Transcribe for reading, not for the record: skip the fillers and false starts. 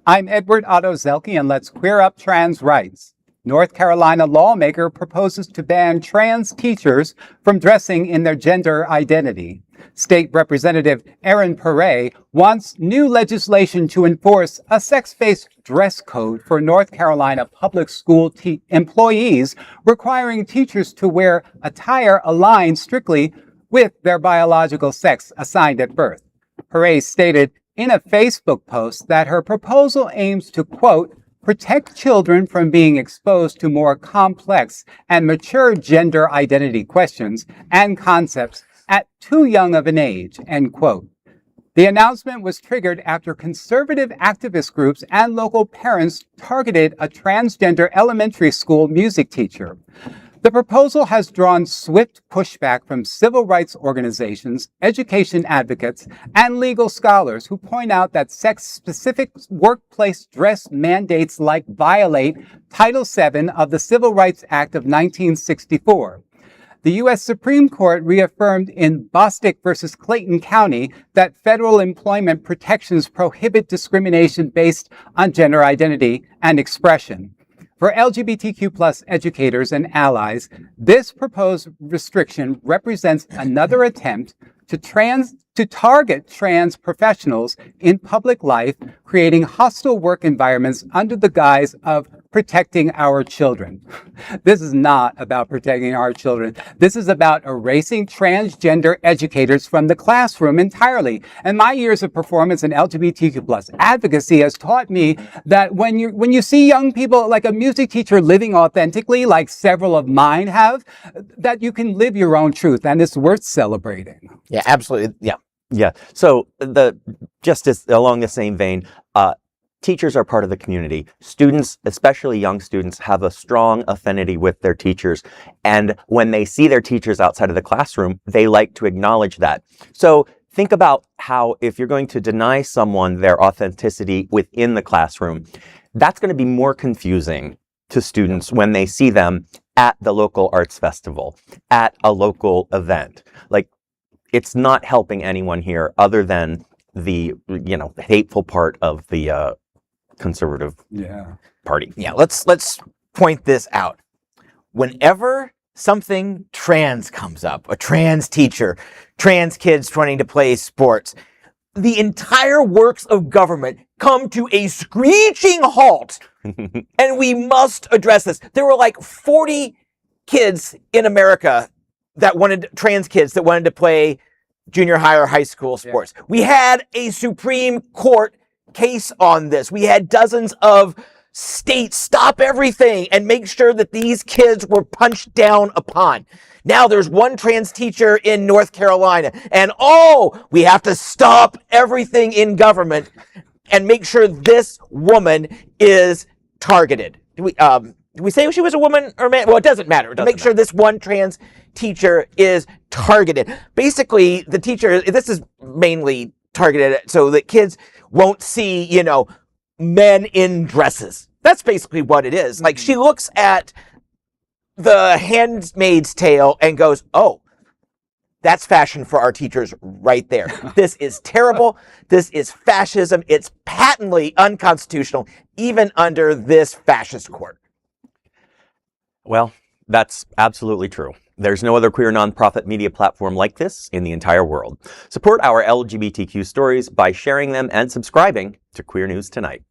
I'm Edward Otto Zelke, and let's queer up trans rights. North Carolina lawmaker proposes to ban trans teachers from dressing in their gender identity. State Representative Erin Perret wants new legislation to enforce a sex-based dress code for North Carolina public school employees, requiring teachers to wear attire aligned strictly with their biological sex assigned at birth. Perret stated in a Facebook post that her proposal aims to, quote, protect children from being exposed to more complex and mature gender identity questions and concepts at too young of an age, end quote. The announcement was triggered after conservative activist groups and local parents targeted a transgender elementary school music teacher. The proposal has drawn swift pushback from civil rights organizations, education advocates, and legal scholars who point out that sex-specific workplace dress mandates like violate Title VII of the Civil Rights Act of 1964. The U.S. Supreme Court reaffirmed in Bostock versus Clayton County that federal employment protections prohibit discrimination based on gender identity and expression. For LGBTQ+ educators and allies, this proposed restriction represents another attempt to target trans professionals in public life, creating hostile work environments under the guise of protecting our children. This is not about protecting our children. This is about erasing transgender educators from the classroom entirely. And my years of performance in LGBTQ+ advocacy has taught me that when you see young people, like a music teacher living authentically, like several of mine have, that you can live your own truth, and it's worth celebrating. Yeah, absolutely. Yeah. So just along the same vein, teachers are part of the community. Students, especially young students, have a strong affinity with their teachers. And when they see their teachers outside of the classroom, they like to acknowledge that. So think about how if you're going to deny someone their authenticity within the classroom, that's going to be more confusing to students when they see them at the local arts festival, at a local event. Like, it's not helping anyone here other than the, hateful part of the conservative party. Yeah, let's point this out. Whenever something trans comes up, a trans teacher, trans kids wanting to play sports, the entire works of government come to a screeching halt, and we must address this. There were like 40 kids in America trans kids that wanted to play junior high or high school sports. Yeah. We had a Supreme Court case on this. We had dozens of states stop everything and make sure that these kids were punched down upon. Now there's one trans teacher in North Carolina, and we have to stop everything in government and make sure this woman is targeted. Do we say she was a woman or man? Well, it doesn't matter. To make sure this one trans teacher is targeted. Basically, the teacher, this is mainly targeted so that kids won't see, men in dresses. That's basically what it is. Like, she looks at The Handmaid's Tale and goes, oh, that's fashion for our teachers right there. This is terrible. This is fascism. It's patently unconstitutional, even under this fascist court. Well, that's absolutely true. There's no other queer nonprofit media platform like this in the entire world. Support our LGBTQ stories by sharing them and subscribing to Queer News Tonight.